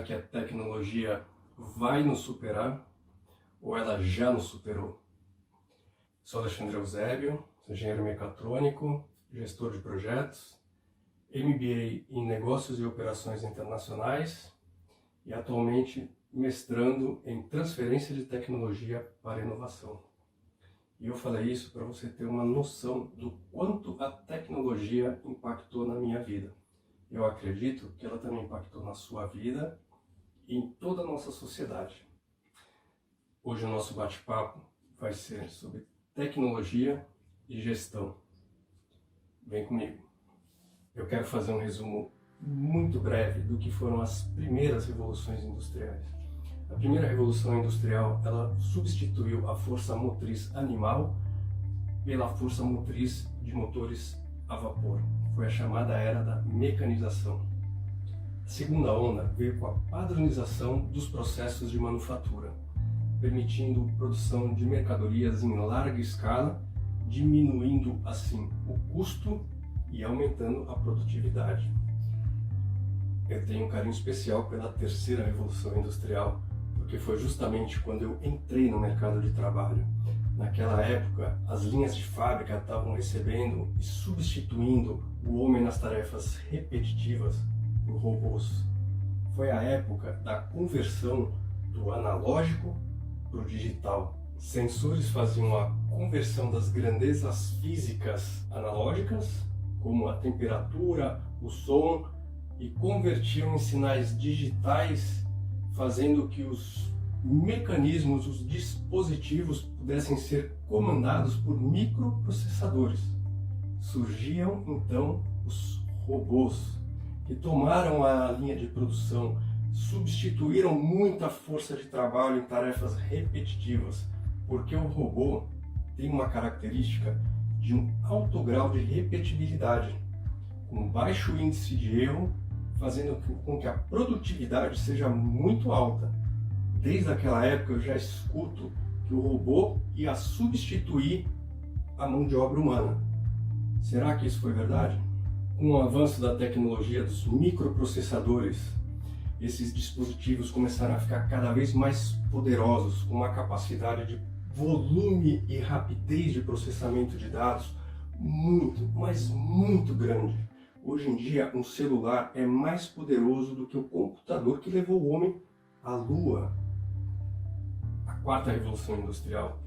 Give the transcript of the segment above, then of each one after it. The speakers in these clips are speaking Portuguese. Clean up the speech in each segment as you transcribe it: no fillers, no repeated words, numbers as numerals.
que a tecnologia vai nos superar ou ela já nos superou? Sou Alexandre Eusébio, engenheiro mecatrônico, gestor de projetos, MBA em Negócios e Operações Internacionais e atualmente mestrando em Transferência de Tecnologia para Inovação. E eu falei isso para você ter uma noção do quanto a tecnologia impactou na minha vida. Eu acredito que ela também impactou na sua vida e em toda a nossa sociedade. Hoje o nosso bate-papo vai ser sobre tecnologia e gestão. Vem comigo. Eu quero fazer um resumo muito breve do que foram as primeiras revoluções industriais. A primeira revolução industrial, ela substituiu a força motriz animal pela força motriz de motores a vapor. Foi a chamada era da mecanização. A segunda onda veio com a padronização dos processos de manufatura, permitindo produção de mercadorias em larga escala, diminuindo assim o custo e aumentando a produtividade. Eu tenho um carinho especial pela terceira revolução industrial, porque foi justamente quando eu entrei no mercado de trabalho. Naquela época, as linhas de fábrica estavam recebendo e substituindo o homem nas tarefas repetitivas por robôs. Foi a época da conversão do analógico para o digital. Sensores faziam a conversão das grandezas físicas analógicas, como a temperatura, o som, e convertiam em sinais digitais, fazendo que os mecanismos, os dispositivos pudessem ser comandados por microprocessadores. Surgiam então os robôs, que tomaram a linha de produção, substituíram muita força de trabalho em tarefas repetitivas, porque o robô tem uma característica de um alto grau de repetibilidade, com baixo índice de erro, fazendo com que a produtividade seja muito alta. Desde aquela época eu já escuto que o robô ia substituir a mão de obra humana. Será que isso foi verdade? Com o avanço da tecnologia dos microprocessadores, esses dispositivos começaram a ficar cada vez mais poderosos, com uma capacidade de volume e rapidez de processamento de dados muito, mas muito grande. Hoje em dia, um celular é mais poderoso do que o computador que levou o homem à Lua. A quarta revolução industrial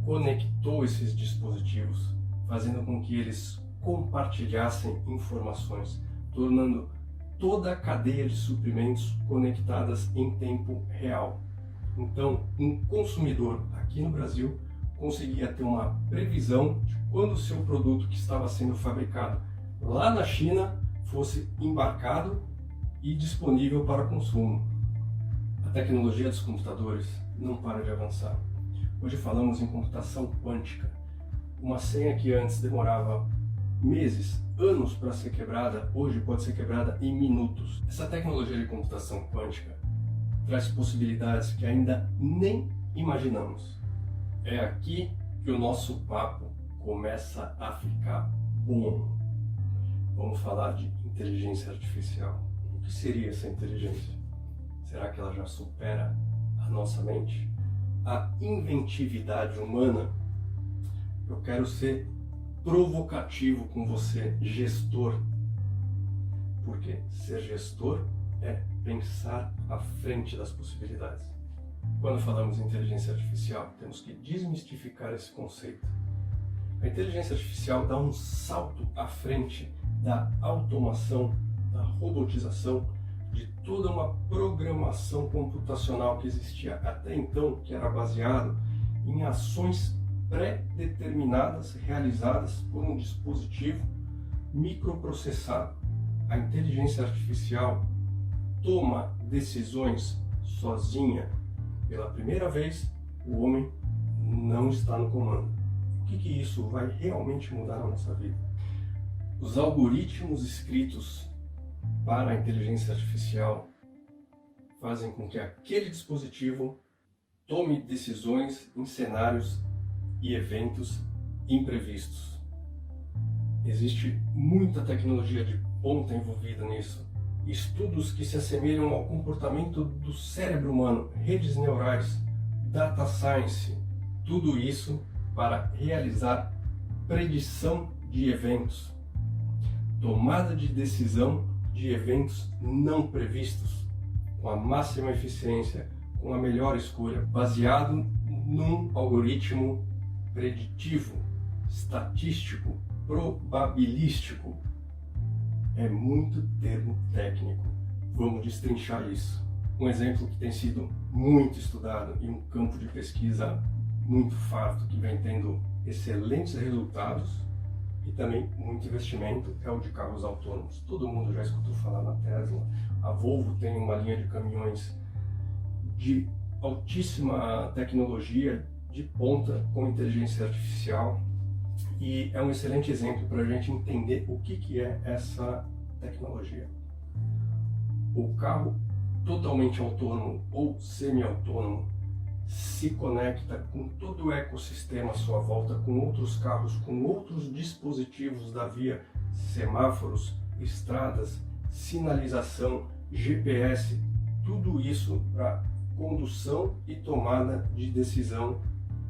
conectou esses dispositivos, fazendo com que eles compartilhassem informações, tornando toda a cadeia de suprimentos conectadas em tempo real. Então, um consumidor aqui no Brasil conseguia ter uma previsão de quando o seu produto que estava sendo fabricado lá na China fosse embarcado e disponível para consumo. A tecnologia dos computadores não para de avançar. Hoje falamos em computação quântica. Uma senha que antes demorava meses, anos para ser quebrada, hoje pode ser quebrada em minutos. Essa tecnologia de computação quântica traz possibilidades que ainda nem imaginamos. É aqui que o nosso papo começa a ficar bom. Vamos falar de inteligência artificial. O que seria essa inteligência? Será que ela já supera a nossa mente? A inventividade humana? Eu quero ser provocativo com você, gestor. Porque ser gestor é pensar à frente das possibilidades. Quando falamos em inteligência artificial, temos que desmistificar esse conceito. A inteligência artificial dá um salto à frente da automação, da robotização, de toda uma programação computacional que existia até então, que era baseado em ações pré-determinadas realizadas por um dispositivo microprocessado. A inteligência artificial toma decisões sozinha. Pela primeira vez, o homem não está no comando. O que isso vai realmente mudar na nossa vida? Os algoritmos escritos para a inteligência artificial fazem com que aquele dispositivo tome decisões em cenários e eventos imprevistos. Existe muita tecnologia de ponta envolvida nisso, estudos que se assemelham ao comportamento do cérebro humano, redes neurais, data science, tudo isso para realizar predição de eventos, tomada de decisão de eventos não previstos, com a máxima eficiência, com a melhor escolha, baseado num algoritmo preditivo, estatístico, probabilístico. É muito termo técnico. Vamos destrinchar isso. Um exemplo que tem sido muito estudado e um campo de pesquisa muito farto, que vem tendo excelentes resultados e também muito investimento, é o de carros autônomos. Todo mundo já escutou falar na Tesla. A Volvo tem uma linha de caminhões de altíssima tecnologia, de ponta, com inteligência artificial, e é um excelente exemplo para a gente entender o que é essa tecnologia. O carro totalmente autônomo ou semi-autônomo se conecta com todo o ecossistema à sua volta, com outros carros, com outros dispositivos da via, semáforos, estradas, sinalização, GPS, tudo isso para condução e tomada de decisão.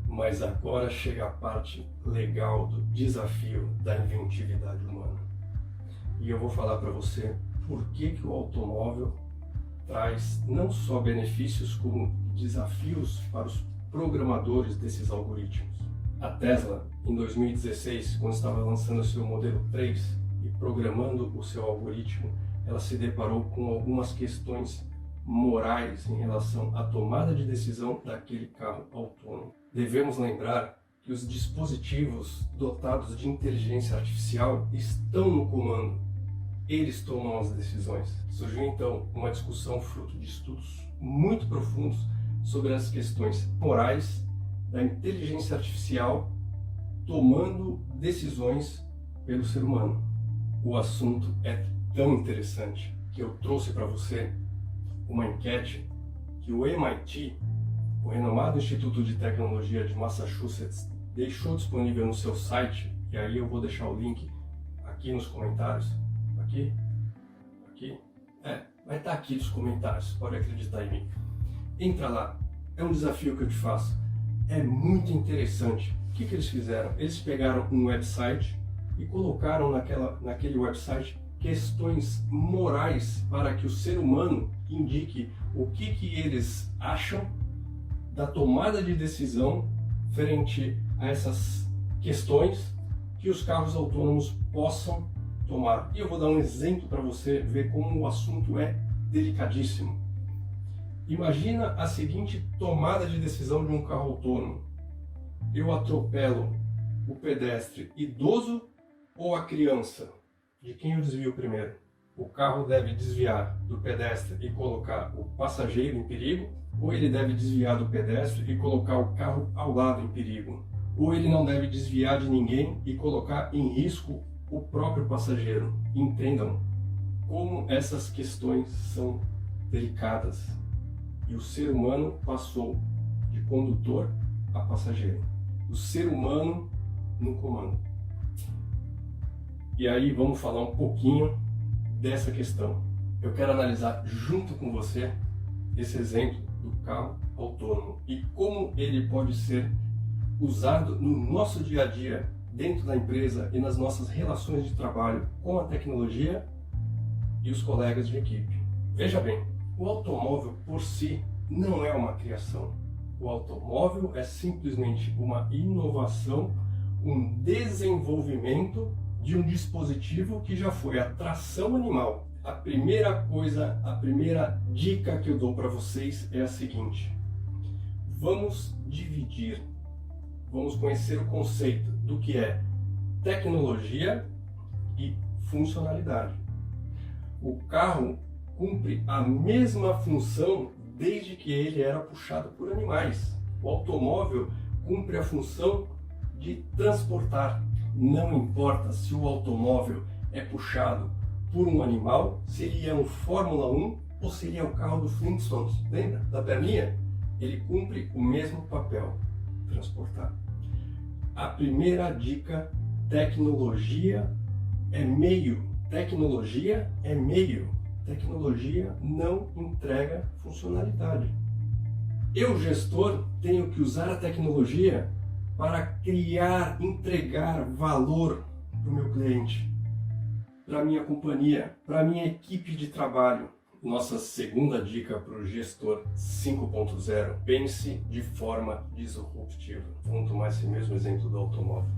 Mas agora chega a parte legal do desafio da inventividade humana. E eu vou falar para você por que o automóvel traz não só benefícios, como desafios para os programadores desses algoritmos. A Tesla, em 2016, quando estava lançando o seu modelo 3 e programando o seu algoritmo, ela se deparou com algumas questões morais em relação à tomada de decisão daquele carro autônomo. Devemos lembrar que os dispositivos dotados de inteligência artificial estão no comando. Eles tomam as decisões. Surgiu então uma discussão fruto de estudos muito profundos sobre as questões morais da inteligência artificial tomando decisões pelo ser humano. O assunto é tão interessante que eu trouxe para você uma enquete que o MIT, o renomado Instituto de Tecnologia de Massachusetts, deixou disponível no seu site, e aí eu vou deixar o link aqui nos comentários. Aqui? Vai estar aqui nos comentários, pode acreditar em mim. Entra lá, é um desafio que eu te faço. É muito interessante. O que eles fizeram? Eles pegaram um website e colocaram naquele website questões morais para que o ser humano indique o que eles acham da tomada de decisão frente a essas questões que os carros autônomos possam tomar. E eu vou dar um exemplo para você ver como o assunto é delicadíssimo. Imagina a seguinte tomada de decisão de um carro autônomo. Eu atropelo o pedestre idoso ou a criança? De quem eu desvio primeiro? O carro deve desviar do pedestre e colocar o passageiro em perigo? Ou ele deve desviar do pedestre e colocar o carro ao lado em perigo? Ou ele não deve desviar de ninguém e colocar em risco o próprio passageiro? Entendam como essas questões são delicadas. E o ser humano passou de condutor a passageiro. O ser humano no comando. E aí vamos falar um pouquinho dessa questão. Eu quero analisar junto com você esse exemplo do carro autônomo e como ele pode ser usado no nosso dia a dia, dentro da empresa e nas nossas relações de trabalho com a tecnologia e os colegas de equipe. Veja bem, o automóvel por si não é uma criação. O automóvel é simplesmente uma inovação, um desenvolvimento de um dispositivo que já foi a tração animal. A primeira coisa, a primeira dica que eu dou para vocês é a seguinte: vamos dividir, vamos conhecer o conceito do que é tecnologia e funcionalidade. O carro cumpre a mesma função desde que ele era puxado por animais. O automóvel cumpre a função de transportar. Não importa se o automóvel é puxado por um animal, se ele é um Fórmula 1 ou se ele é o carro do Flintstones. Lembra da perninha? Ele cumpre o mesmo papel, transportar. A primeira dica: tecnologia é meio. Tecnologia é meio. tecnologia não entrega funcionalidade. Eu, gestor, tenho que usar a tecnologia para criar, entregar valor para o meu cliente, para a minha companhia, para a minha equipe de trabalho. Nossa segunda dica para o gestor 5.0, pense de forma disruptiva. Vamos tomar esse mesmo exemplo do automóvel,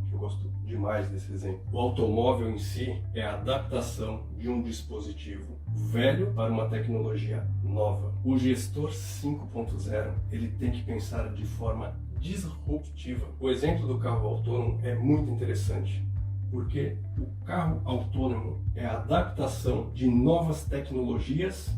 que eu gosto demais desse exemplo. O automóvel em si é a adaptação de um dispositivo velho para uma tecnologia nova. O gestor 5.0, ele tem que pensar de forma disruptiva. O exemplo do carro autônomo é muito interessante, porque o carro autônomo é a adaptação de novas tecnologias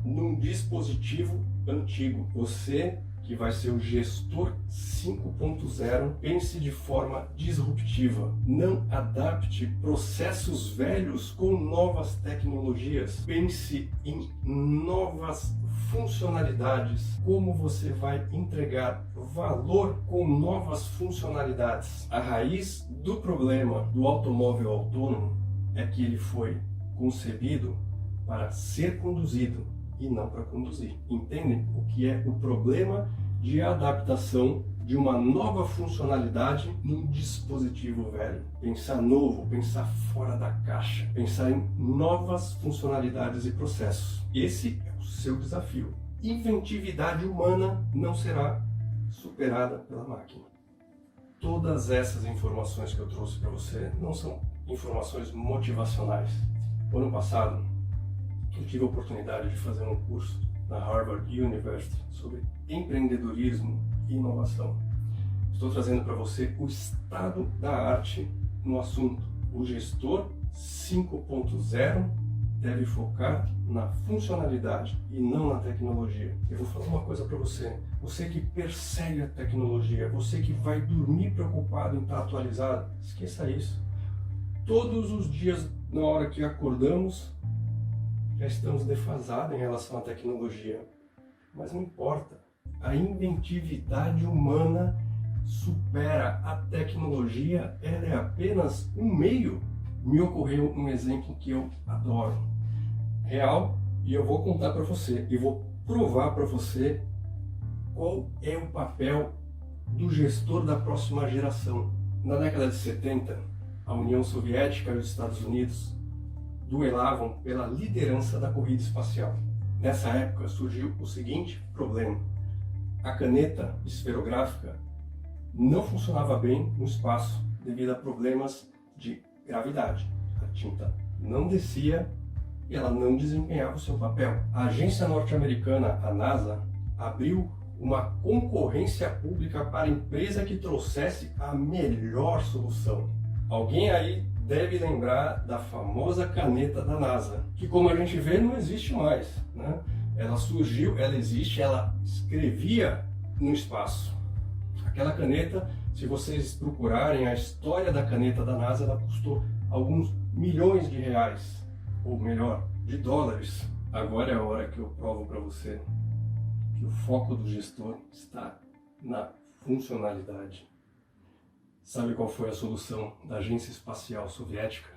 num dispositivo antigo. Você, que vai ser o gestor 5.0, pense de forma disruptiva. Não adapte processos velhos com novas tecnologias. Pense em novas funcionalidades. Como você vai entregar valor com novas funcionalidades? A raiz do problema do automóvel autônomo é que ele foi concebido para ser conduzido e não para conduzir. Entendem o que é o problema de adaptação de uma nova funcionalidade num dispositivo velho? Pensar novo, pensar fora da caixa, pensar em novas funcionalidades e processos. Esse é o seu desafio. Inventividade humana não será superada pela máquina. Todas essas informações que eu trouxe para você não são informações motivacionais. O ano passado, eu tive a oportunidade de fazer um curso na Harvard University sobre empreendedorismo e inovação. Estou trazendo para você o estado da arte no assunto. O gestor 5.0 deve focar na funcionalidade e não na tecnologia. Eu vou falar uma coisa para você. Você que persegue a tecnologia, você que vai dormir preocupado em estar atualizado, esqueça isso. Todos os dias, na hora que acordamos, já estamos defasados em relação à tecnologia. Mas não importa. A inventividade humana supera a tecnologia. Ela é apenas um meio. Me ocorreu um exemplo que eu adoro. Real. E eu vou contar para você. E vou provar para você qual é o papel do gestor da próxima geração. Na década de 70, a União Soviética e os Estados Unidos duelavam pela liderança da corrida espacial. Nessa época surgiu o seguinte problema: a caneta esferográfica não funcionava bem no espaço devido a problemas de gravidade. A tinta não descia e ela não desempenhava o seu papel. A agência norte-americana, a NASA, abriu uma concorrência pública para a empresa que trouxesse a melhor solução. Alguém aí deve lembrar da famosa caneta da NASA, que, como a gente vê, não existe mais, né? Ela surgiu, ela existe, ela escrevia no espaço. Aquela caneta, se vocês procurarem a história da caneta da NASA, ela custou alguns milhões de reais, ou melhor, de dólares. Agora é a hora que eu provo para você que o foco do gestor está na funcionalidade. Sabe qual foi a solução da Agência Espacial Soviética?